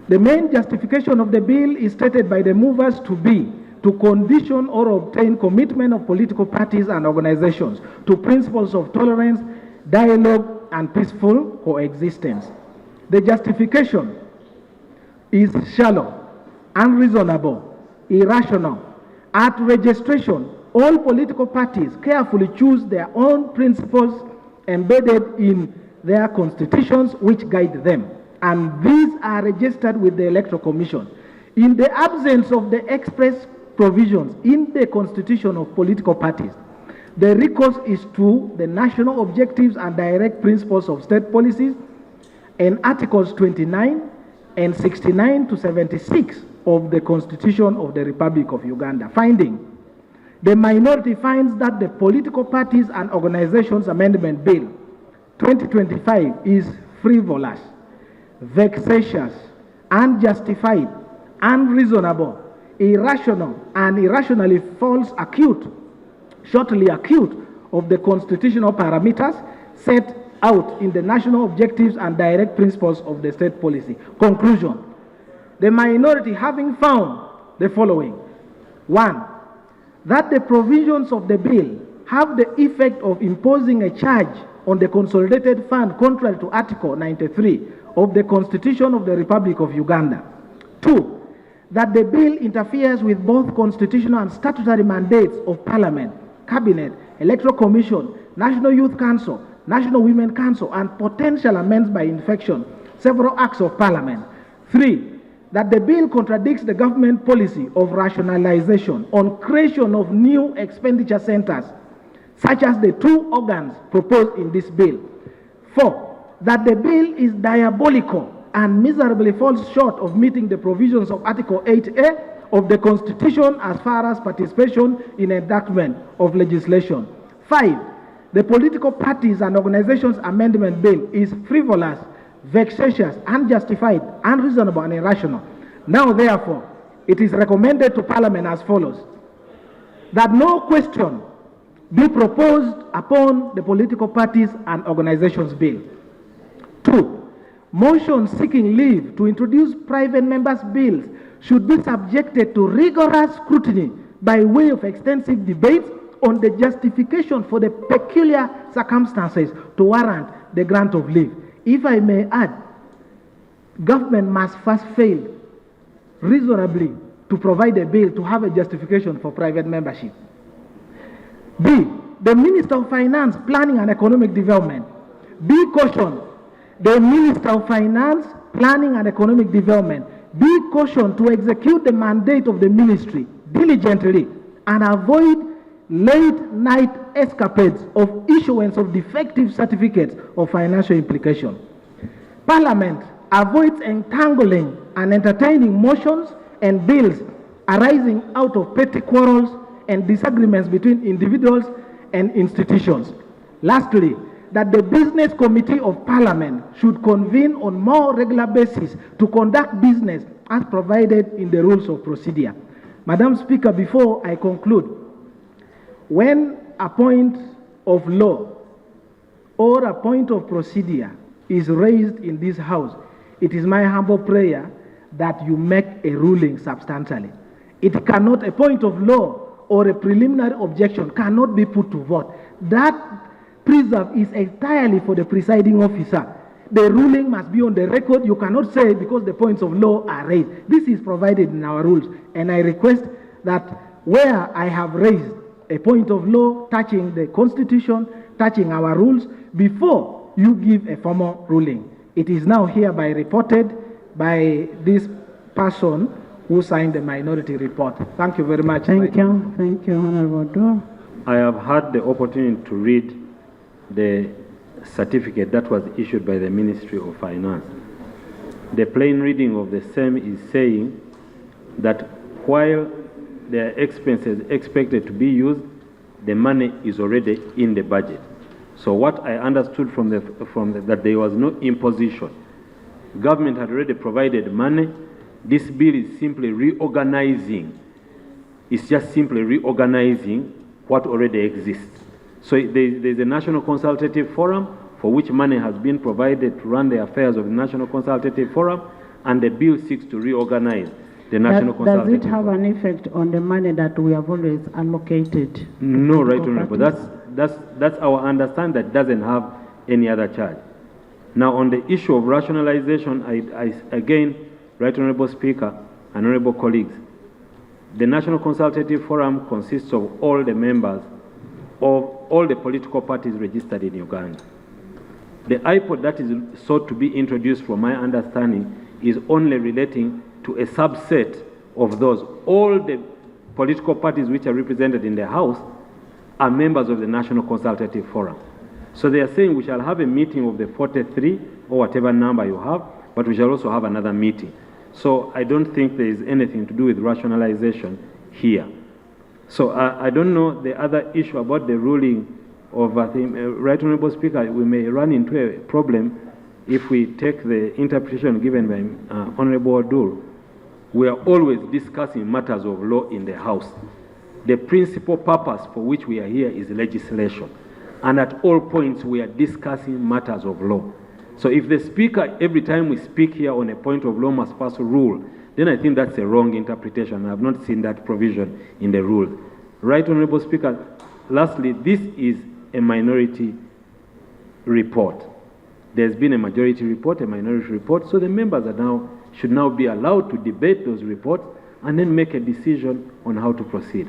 The main justification of the bill is stated by the movers to be to condition or obtain commitment of political parties and organizations to principles of tolerance, dialogue, and peaceful coexistence. The justification is shallow, unreasonable, irrational. At registration, all political parties carefully choose their own principles embedded in their constitutions which guide them, and these are registered with the Electoral Commission. In the absence of the express provisions in the constitution of political parties, the recourse is to the national objectives and direct principles of state policies and Articles 29 and 69 to 76 of the Constitution of the Republic of Uganda. Finding, the minority finds that the Political Parties and Organizations Amendment Bill 2025 is frivolous, vexatious, unjustified, unreasonable, irrational, and irrationally falls shortly acute of the constitutional parameters set out in the national objectives and direct principles of the state policy. Conclusion, the minority having found the following: 1, that the provisions of the bill have the effect of imposing a charge on the consolidated fund contrary to Article 93 of the Constitution of the Republic of Uganda. 2, that the bill interferes with both constitutional and statutory mandates of Parliament, Cabinet, Electoral Commission, National Youth Council, National Women Council, and potential amendments by infection, several acts of Parliament. 3, that the bill contradicts the government policy of rationalization on creation of new expenditure centers, such as the 2 organs proposed in this bill. 4, that the bill is diabolical and miserably falls short of meeting the provisions of Article 8A of the Constitution as far as participation in enactment of legislation. 5, the Political Parties and Organizations Amendment Bill is frivolous, vexatious, unjustified, unreasonable, and irrational. Now, therefore, it is recommended to Parliament as follows: that no question be proposed upon the Political Parties and Organizations Bill. 2, motions seeking leave to introduce private members' bills should be subjected to rigorous scrutiny by way of extensive debates on the justification for the peculiar circumstances to warrant the grant of leave. If I may add, government must first fail reasonably to provide a bill to have a justification for private membership. B, the Minister of Finance, Planning and Economic Development be cautioned. The Minister of Finance, Planning and Economic Development be cautioned to execute the mandate of the ministry diligently and avoid late-night escapades of issuance of defective certificates of financial implication. Parliament avoids entangling and entertaining motions and bills arising out of petty quarrels and disagreements between individuals and institutions. Lastly, that the Business Committee of Parliament should convene on more regular basis to conduct business as provided in the rules of procedure. Madam Speaker, before I conclude, when a point of law or a point of procedure is raised in this House, it is my humble prayer that you make a ruling substantially. It cannot, a point of law or a preliminary objection cannot be put to vote. That preserve is entirely for the presiding officer. The ruling must be on the record. You cannot say because the points of law are raised. This is provided in our rules, and I request that where I have raised a point of law touching the Constitution, touching our rules, before you give a formal ruling. It is now hereby reported by this person who signed the minority report. Thank you very much. Thank you, Honorable Dor. I have had the opportunity to read the certificate that was issued by the Ministry of Finance. The plain reading of the same is saying that while there are expenses expected to be used, the money is already in the budget. So what I understood from that there was no imposition. Government had already provided money. This bill is simply reorganizing. It's just simply reorganizing what already exists. So there's a National Consultative Forum for which money has been provided to run the affairs of the National Consultative Forum, and the bill seeks to reorganize the National Does Consultative it have Forum. an effect on the money that we have always allocated? No, Right Political Honorable. parties? That's our understanding, that doesn't have any other charge. Now, on the issue of rationalization, I again, Right Honorable Speaker and Honorable colleagues, the National Consultative Forum consists of all the members of all the political parties registered in Uganda. The IPOD that is sought to be introduced, from my understanding, is only relating to a subset of those. All the political parties which are represented in the House are members of the National Consultative Forum. So they are saying we shall have a meeting of the 43 or whatever number you have, but we shall also have another meeting. So I don't think there is anything to do with rationalization here. So I don't know the other issue about the ruling of, I think, Right Honorable Speaker, we may run into a problem if we take the interpretation given by Honorable Odur. We are always discussing matters of law in the House. The principal purpose for which we are here is legislation. And at all points, we are discussing matters of law. So if the Speaker, every time we speak here on a point of law, must pass a rule, then I think that's a wrong interpretation. I have not seen that provision in the rules. Right Honorable Speaker, lastly, this is a minority report. There's been a majority report, a minority report, so the members should now be allowed to debate those reports and then make a decision on how to proceed.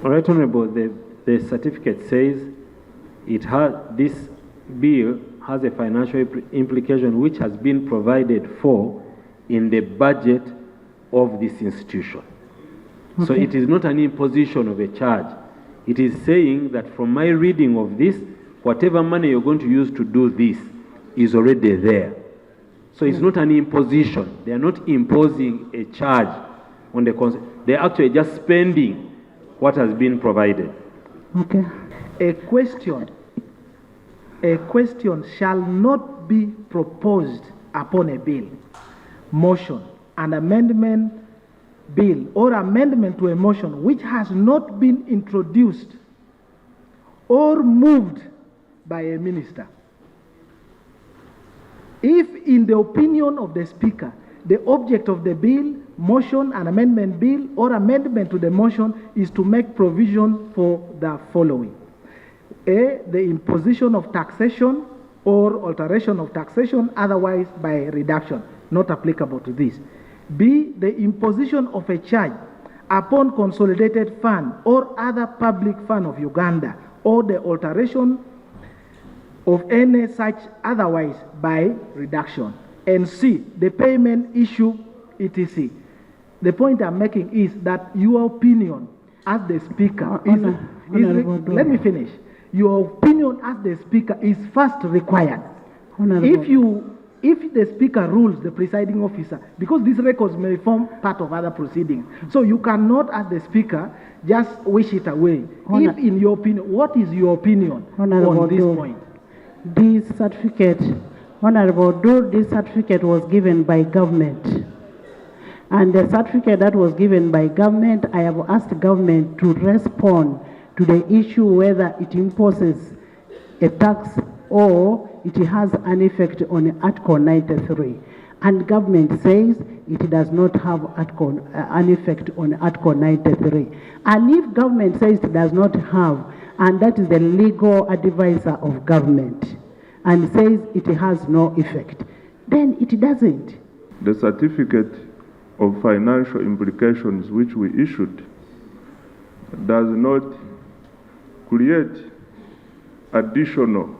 All right, Honorable, the certificate says this bill has a financial implication which has been provided for in the budget of this institution. Okay. So it is not an imposition of a charge. It is saying that from my reading of this, whatever money you're going to use to do this is already there. So it's not an imposition. They are not imposing a charge on the they're actually just spending what has been provided. Okay. A question shall not be proposed upon a bill, motion, an amendment bill, or amendment to a motion which has not been introduced or moved by a minister. If, in the opinion of the Speaker, the object of the bill, motion, an amendment bill, or amendment to the motion is to make provision for the following: A, the imposition of taxation or alteration of taxation, otherwise by reduction, not applicable to this. B, the imposition of a charge upon consolidated fund or other public fund of Uganda, or the alteration of any such otherwise by reduction. And C, the payment issue, etc. The point I'm making is that your opinion as the Speaker let me finish. Your opinion as the Speaker is first required. If the Speaker rules the presiding officer, because these records may form part of other proceedings, so you cannot, as the Speaker, just wish it away. If, in your opinion, what is your opinion on this point? This certificate, Honorable Dur, this certificate was given by government. And the certificate that was given by government, I have asked government to respond to the issue whether it imposes a tax or it has an effect on Article 93. And government says it does not have an effect on Article 93. And if government says it does not have, and that is the legal advisor of government, and says it has no effect, then it doesn't. The certificate of financial implications which we issued does not create additional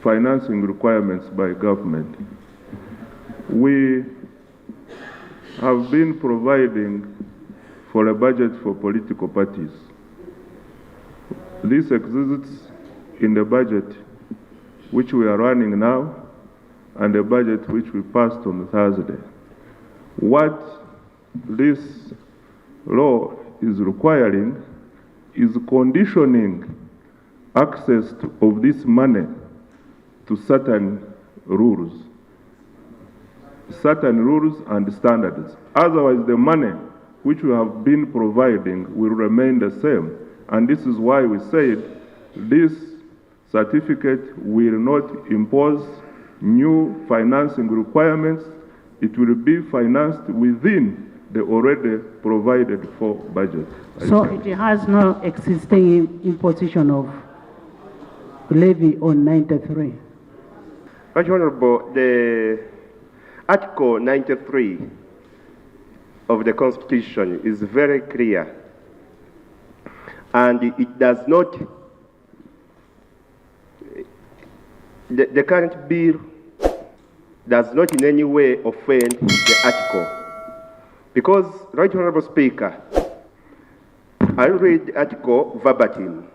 financing requirements by government. We have been providing for a budget for political parties. This exists in the budget which we are running now and the budget which we passed on Thursday. What this law is requiring is conditioning access of this money to certain rules and standards. Otherwise, the money which we have been providing will remain the same. And this is why we said this certificate will not impose new financing requirements it will be financed within the already provided for budget. So it has no existing imposition of levy on 93. Right Honorable, the Article 93 of the Constitution is very clear, and it does not, the current bill does not in any way offend the article. Because, Right Honorable Speaker, I read the article verbatim.